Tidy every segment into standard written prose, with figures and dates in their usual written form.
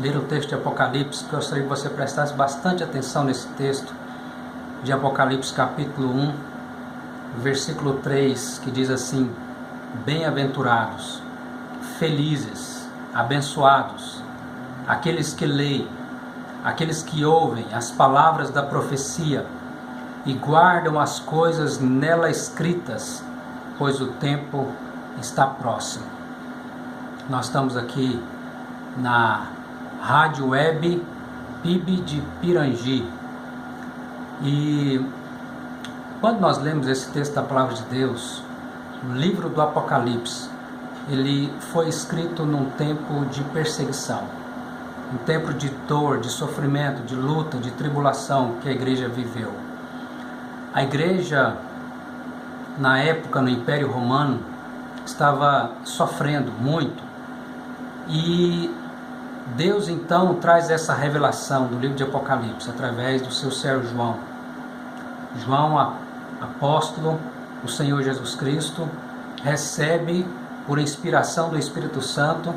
ler o texto de Apocalipse, gostaria que você prestasse bastante atenção nesse texto de Apocalipse capítulo 1, versículo 3, que diz assim: bem-aventurados, felizes, abençoados, aqueles que leem, aqueles que ouvem as palavras da profecia e guardam as coisas nela escritas, pois o tempo está próximo. Nós estamos aqui na Rádio Web PIB de Pirangi, e quando nós lemos esse texto da Palavra de Deus, o livro do Apocalipse, ele foi escrito num tempo de perseguição, um tempo de dor, de sofrimento, de luta, de tribulação que a igreja viveu. A igreja, na época, no Império Romano, estava sofrendo muito, e Deus então traz essa revelação do livro de Apocalipse através do seu servo João. João, apóstolo do Senhor Jesus Cristo, recebe por inspiração do Espírito Santo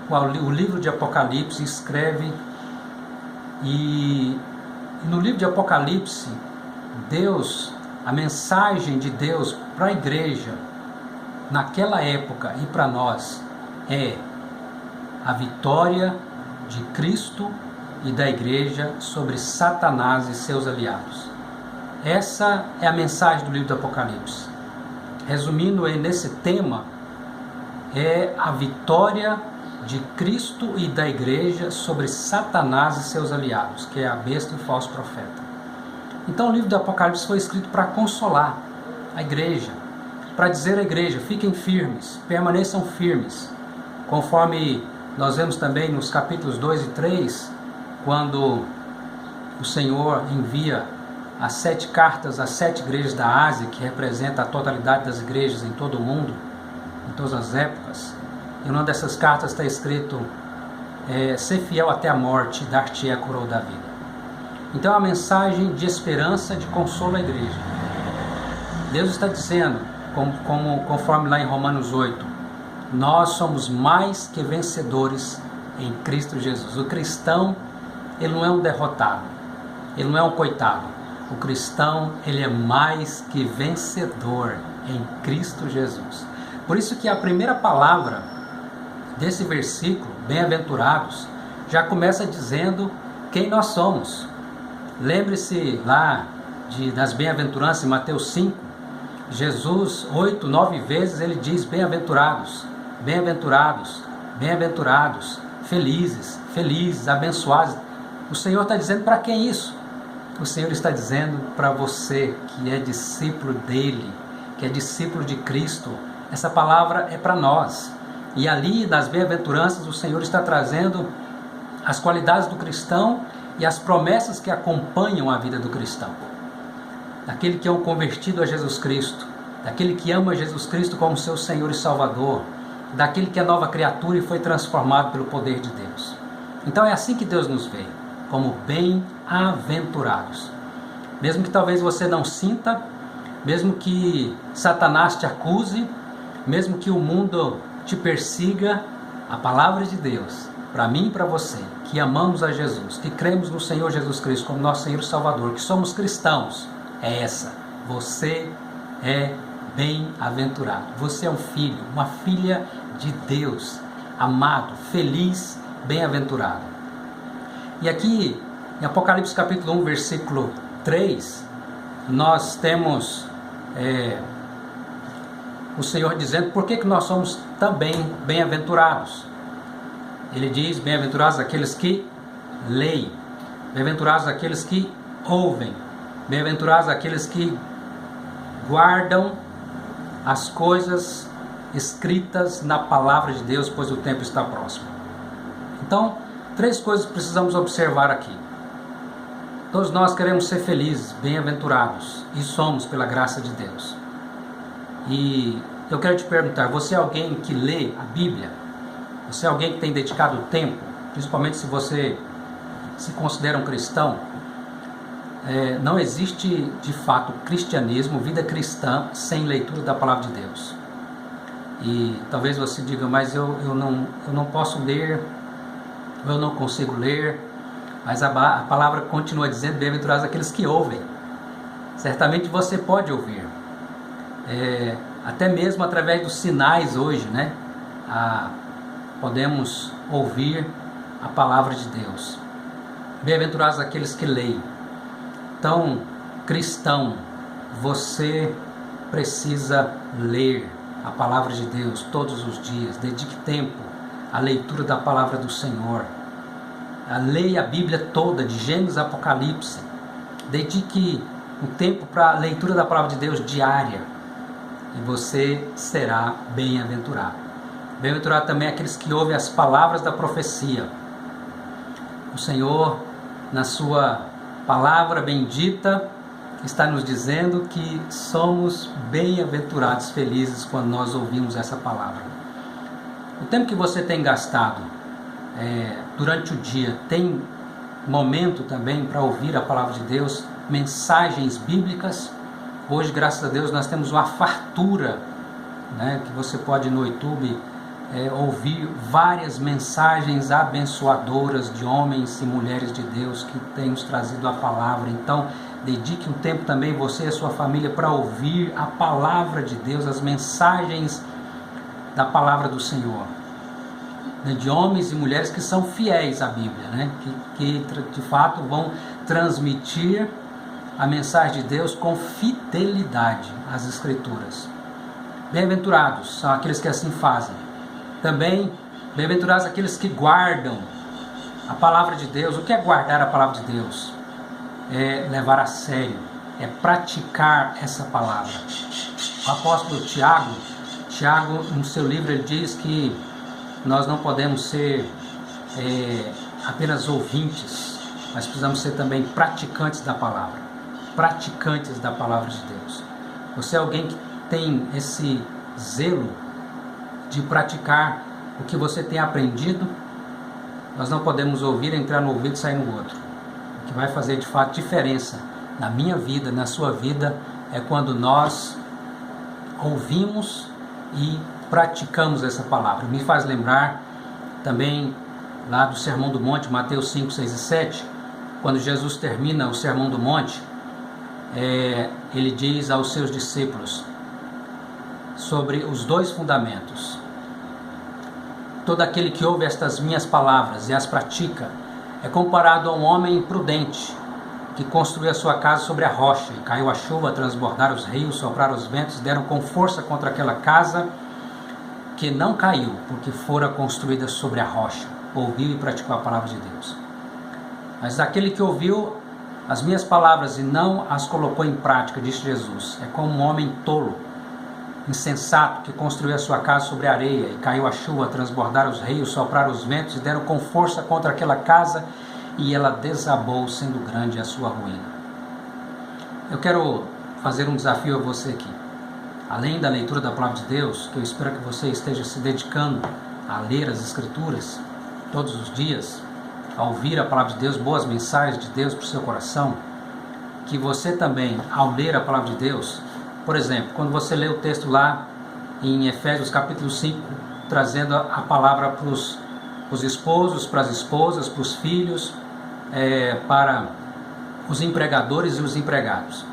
o livro de Apocalipse, escreve, e no livro de Apocalipse, a mensagem de Deus para a igreja naquela época e para nós é a vitória de Cristo e da igreja sobre Satanás e seus aliados. Essa é a mensagem do livro do Apocalipse. Resumindo nesse tema, é a vitória de Cristo e da igreja sobre Satanás e seus aliados, que é a besta e o falso profeta. Então o livro do Apocalipse foi escrito para consolar a igreja, para dizer à igreja: fiquem firmes, permaneçam firmes, conforme nós vemos também nos capítulos 2 e 3, quando o Senhor envia as 7 cartas às 7 igrejas da Ásia, que representa a totalidade das igrejas em todo o mundo, em todas as épocas. E uma dessas cartas está escrito: ser fiel até a morte, dar-te-ei a coroa da vida. Então é uma mensagem de esperança, de consolo à igreja. Deus está dizendo, conforme lá em Romanos 8, nós somos mais que vencedores em Cristo Jesus. O cristão, ele não é um derrotado, ele não é um coitado. O cristão, ele é mais que vencedor em Cristo Jesus. Por isso que a primeira palavra desse versículo, bem-aventurados, já começa dizendo quem nós somos. Lembre-se lá das bem-aventuranças em Mateus 5, Jesus 8, 9 vezes ele diz bem-aventurados, bem-aventurados, bem-aventurados, felizes, felizes, abençoados. O Senhor está dizendo para quem isso? O Senhor está dizendo para você que é discípulo dele, que é discípulo de Cristo. Essa palavra é para nós. E ali nas bem-aventuranças o Senhor está trazendo as qualidades do cristão e as promessas que acompanham a vida do cristão. Daquele que é um convertido a Jesus Cristo, daquele que ama Jesus Cristo como seu Senhor e Salvador, daquele que é nova criatura e foi transformado pelo poder de Deus. Então é assim que Deus nos vê, como bem-aventurados. Mesmo que talvez você não sinta, mesmo que Satanás te acuse, mesmo que o mundo te persiga, a palavra de Deus, para mim e para você, que amamos a Jesus, que cremos no Senhor Jesus Cristo como nosso Senhor e Salvador, que somos cristãos, é essa: você é bem-aventurado. Você é um filho, uma filha de Deus, amado, feliz, bem-aventurado. E aqui em Apocalipse capítulo 1, versículo 3, nós temos o Senhor dizendo por que nós somos também bem-aventurados. Ele diz: bem-aventurados aqueles que leem, bem-aventurados aqueles que ouvem, bem-aventurados aqueles que guardam as coisas escritas na palavra de Deus, pois o tempo está próximo. Então, 3 coisas precisamos observar aqui. Todos nós queremos ser felizes, bem-aventurados, e somos pela graça de Deus. E eu quero te perguntar: você é alguém que lê a Bíblia? Você é alguém que tem dedicado tempo, principalmente se você se considera um cristão? Não existe de fato cristianismo, vida cristã, sem leitura da palavra de Deus. E talvez você diga: mas eu não posso ler eu não consigo ler, mas a palavra continua dizendo, bem-aventurados aqueles que ouvem. Certamente você pode ouvir, até mesmo através dos sinais hoje, né? Podemos ouvir a palavra de Deus. Bem-aventurados aqueles que leem. Então, cristão, você precisa ler a palavra de Deus todos os dias. Dedique tempo à leitura da palavra do Senhor. Leia a Bíblia toda, de Gênesis a Apocalipse. Dedique um tempo para a leitura da palavra de Deus diária. E você será bem-aventurado. Bem-aventurado também aqueles que ouvem as palavras da profecia. O Senhor, na sua palavra bendita, está nos dizendo que somos bem-aventurados, felizes quando nós ouvimos essa palavra. O tempo que você tem gastado durante o dia, tem momento também para ouvir a palavra de Deus, mensagens bíblicas. Hoje, graças a Deus, nós temos uma fartura, né, que você pode no YouTube ouvir várias mensagens abençoadoras de homens e mulheres de Deus que têm nos trazido a palavra. Então, dedique um tempo também, você e a sua família, para ouvir a palavra de Deus, as mensagens da palavra do Senhor, né, de homens e mulheres que são fiéis à Bíblia, né, que de fato vão transmitir a mensagem de Deus com fidelidade às Escrituras. Bem-aventurados são aqueles que assim fazem. Também, bem-aventurados aqueles que guardam a palavra de Deus. O que é guardar a palavra de Deus? É levar a sério, é praticar essa palavra. O apóstolo Tiago, no seu livro, ele diz que nós não podemos ser apenas ouvintes, mas precisamos ser também praticantes da palavra. Praticantes da palavra de Deus. Você é alguém que tem esse zelo de praticar o que você tem aprendido. Nós não podemos ouvir, entrar no ouvido e sair no outro. O que vai fazer de fato diferença na minha vida, na sua vida, é quando nós ouvimos e praticamos essa palavra. Me faz lembrar também lá do Sermão do Monte, Mateus 5, 6 e 7, quando Jesus termina o Sermão do Monte, ele diz aos seus discípulos sobre os dois fundamentos. Todo aquele que ouve estas minhas palavras e as pratica é comparado a um homem prudente que construiu a sua casa sobre a rocha, e caiu a chuva, transbordaram os rios, sopraram os ventos, deram com força contra aquela casa, que não caiu, porque fora construída sobre a rocha. Ouviu e praticou a palavra de Deus. Mas aquele que ouviu as minhas palavras e não as colocou em prática, disse Jesus, é como um homem tolo, insensato, que construiu a sua casa sobre a areia, e caiu a chuva, transbordaram os rios, sopraram os ventos, e deram com força contra aquela casa, e ela desabou, sendo grande a sua ruína. Eu quero fazer um desafio a você aqui. Além da leitura da palavra de Deus, que eu espero que você esteja se dedicando a ler as Escrituras todos os dias, a ouvir a palavra de Deus, boas mensagens de Deus para o seu coração, que você também, ao ler a palavra de Deus, por exemplo, quando você lê o texto lá em Efésios capítulo 5, trazendo a palavra para os esposos, para as esposas, para os filhos, para os empregadores e os empregados.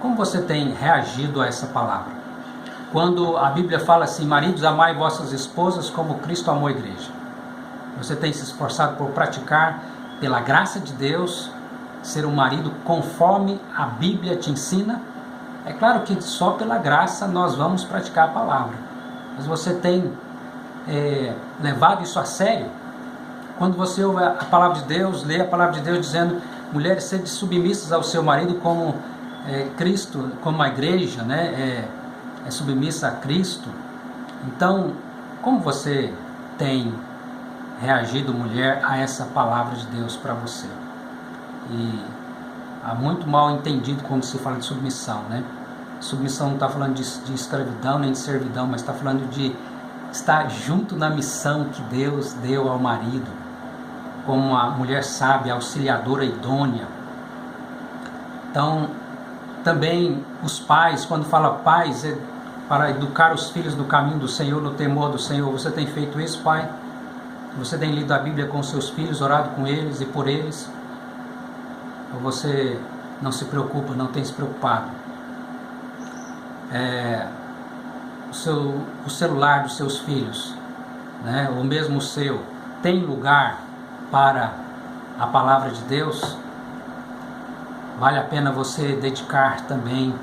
Como você tem reagido a essa palavra? Quando a Bíblia fala assim, maridos, amai vossas esposas como Cristo amou a igreja. Você tem se esforçado por praticar, pela graça de Deus, ser um marido conforme a Bíblia te ensina? É claro que só pela graça nós vamos praticar a palavra. Mas você tem levado isso a sério? Quando você ouve a palavra de Deus, lê a palavra de Deus dizendo, mulheres, sede submissas ao seu marido como Cristo, como a igreja, né, é submissa a Cristo. Então, como você tem reagido, mulher, a essa palavra de Deus para você? E há muito mal entendido quando se fala de submissão, né? Submissão não está falando de escravidão nem de servidão, mas está falando de estar junto na missão que Deus deu ao marido, como uma mulher sábia, auxiliadora idônea. Então, também os pais, quando fala pais, é para educar os filhos no caminho do Senhor, no temor do Senhor. Você tem feito isso, pai? Você tem lido a Bíblia com seus filhos, orado com eles e por eles? Ou você não se preocupa, não tem se preocupado? O celular dos seus filhos, né, ou mesmo o seu, tem lugar para a palavra de Deus? Vale a pena você dedicar também,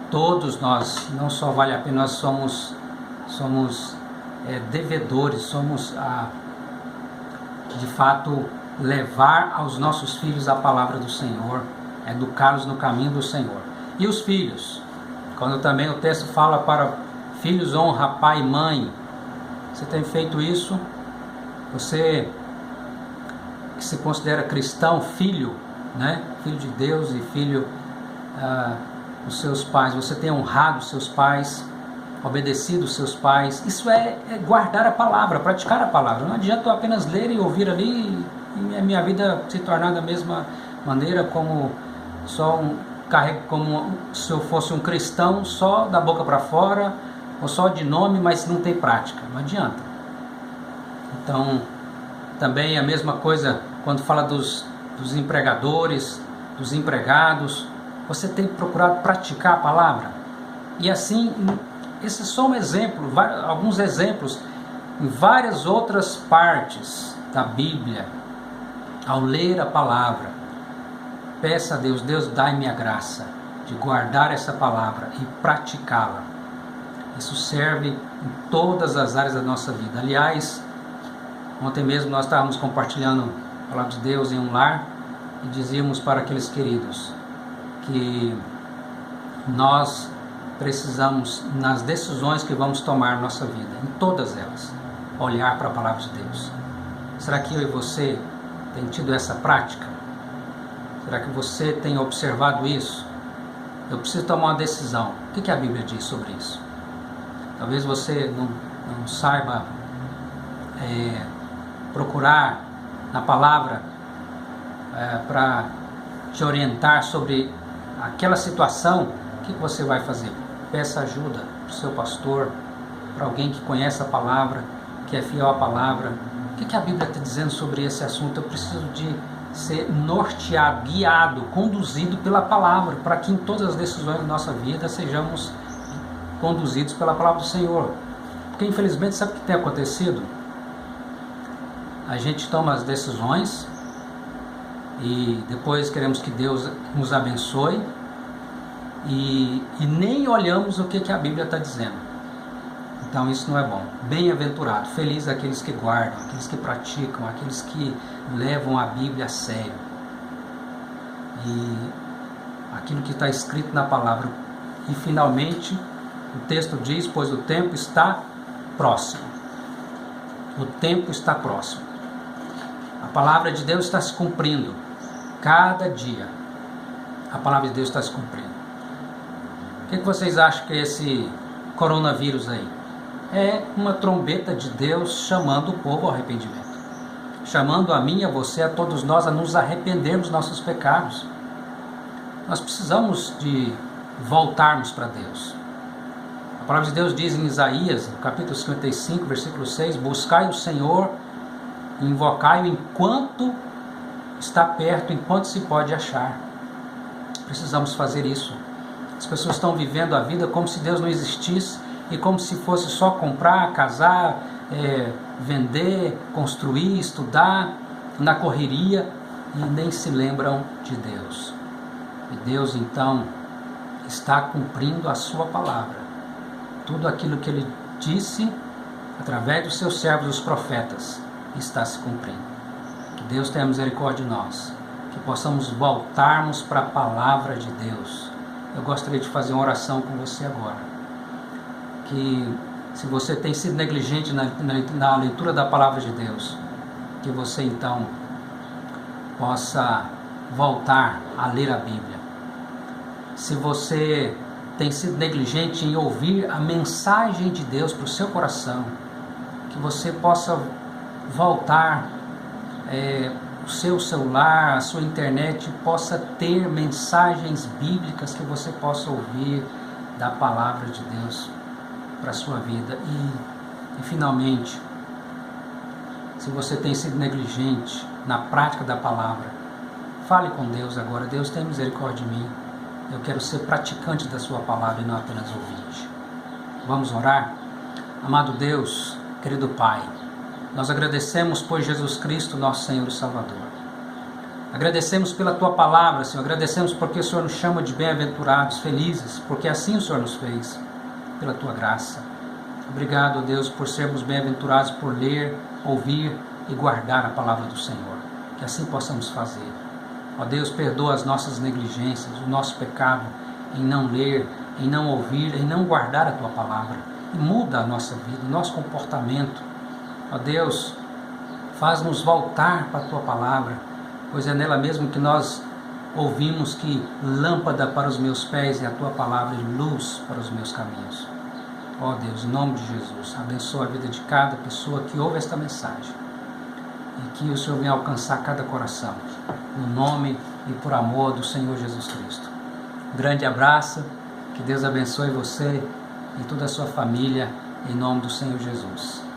todos nós, não só vale a pena, nós somos devedores, somos de fato levar aos nossos filhos a palavra do Senhor, educá-los no caminho do Senhor. E os filhos, quando também o texto fala para filhos honra pai e mãe, você tem feito isso? Você que se considera cristão, filho, né? Filho de Deus e filho dos seus pais, você tem honrado os seus pais, obedecido os seus pais? Isso é guardar a palavra, praticar a palavra. Não adianta eu apenas ler e ouvir ali e a minha vida se tornar da mesma maneira, como como se eu fosse um cristão só da boca para fora, ou só de nome, mas não tem prática. Não adianta. Então, também a mesma coisa quando fala dos empregadores, dos empregados. Você tem procurado praticar a palavra? E assim, esse é só um exemplo, alguns exemplos em várias outras partes da Bíblia. Ao ler a palavra, peça a Deus, Deus dai-me a graça de guardar essa palavra e praticá-la. Isso serve em todas as áreas da nossa vida. Aliás, ontem mesmo nós estávamos compartilhando a palavra de Deus em um lar e dizíamos para aqueles queridos que nós precisamos, nas decisões que vamos tomar na nossa vida, em todas elas, olhar para a palavra de Deus. Será que eu e você tem tido essa prática? Será que você tem observado isso? Eu preciso tomar uma decisão. O que a Bíblia diz sobre isso? Talvez você não saiba procurar na palavra para te orientar sobre aquela situação. O que você vai fazer? Peça ajuda para o seu pastor, para alguém que conhece a palavra, que é fiel à palavra. O que a Bíblia está dizendo sobre esse assunto? Eu preciso de ser norteado, guiado, conduzido pela palavra, para que em todas as decisões da nossa vida sejamos conduzidos pela palavra do Senhor. Porque infelizmente, sabe o que tem acontecido? A gente toma as decisões e depois queremos que Deus nos abençoe e nem olhamos o que a Bíblia está dizendo. Então isso não é bom. Bem-aventurado, feliz aqueles que guardam, aqueles que praticam, aqueles que levam a Bíblia a sério. E aquilo que está escrito na palavra. E finalmente, o texto diz, pois o tempo está próximo. O tempo está próximo. A palavra de Deus está se cumprindo. Cada dia, a palavra de Deus está se cumprindo. O que vocês acham que é esse coronavírus aí? É uma trombeta de Deus chamando o povo ao arrependimento. Chamando a mim, a você, a todos nós a nos arrependermos dos nossos pecados. Nós precisamos de voltarmos para Deus. A palavra de Deus diz em Isaías, no capítulo 55, versículo 6, buscai o Senhor e invocai-o enquanto está perto, enquanto se pode achar. Precisamos fazer isso. As pessoas estão vivendo a vida como se Deus não existisse e como se fosse só comprar, casar, vender, construir, estudar, na correria, e nem se lembram de Deus. E Deus então está cumprindo a sua palavra. Tudo aquilo que Ele disse através dos seus servos, os profetas, está se cumprindo. Que Deus tenha misericórdia de nós, que possamos voltarmos para a palavra de Deus. Eu gostaria de fazer uma oração com você agora. Que se você tem sido negligente na leitura da palavra de Deus, que você então possa voltar a ler a Bíblia. Se você tem sido negligente em ouvir a mensagem de Deus para o seu coração, que você possa voltar, o seu celular, a sua internet possa ter mensagens bíblicas que você possa ouvir da palavra de Deus para a sua vida. E finalmente, se você tem sido negligente na prática da palavra, fale com Deus agora. Deus, tem misericórdia de mim. Eu quero ser praticante da sua palavra e não apenas ouvinte. Vamos orar? Amado Deus, querido Pai, nós agradecemos por Jesus Cristo, nosso Senhor e Salvador. Agradecemos pela Tua palavra, Senhor. Agradecemos porque o Senhor nos chama de bem-aventurados, felizes, porque assim o Senhor nos fez, pela Tua graça. Obrigado, Deus, por sermos bem-aventurados, por ler, ouvir e guardar a palavra do Senhor. Que assim possamos fazer. Ó Deus, perdoa as nossas negligências, o nosso pecado em não ler, em não ouvir, em não guardar a Tua palavra. E muda a nossa vida, o nosso comportamento. Ó Deus, faz-nos voltar para a Tua palavra, pois é nela mesmo que nós ouvimos que lâmpada para os meus pés é a Tua palavra e luz para os meus caminhos. Ó Deus, em nome de Jesus, abençoa a vida de cada pessoa que ouve esta mensagem e que o Senhor venha alcançar cada coração, no nome e por amor do Senhor Jesus Cristo. Um grande abraço, que Deus abençoe você e toda a sua família, em nome do Senhor Jesus.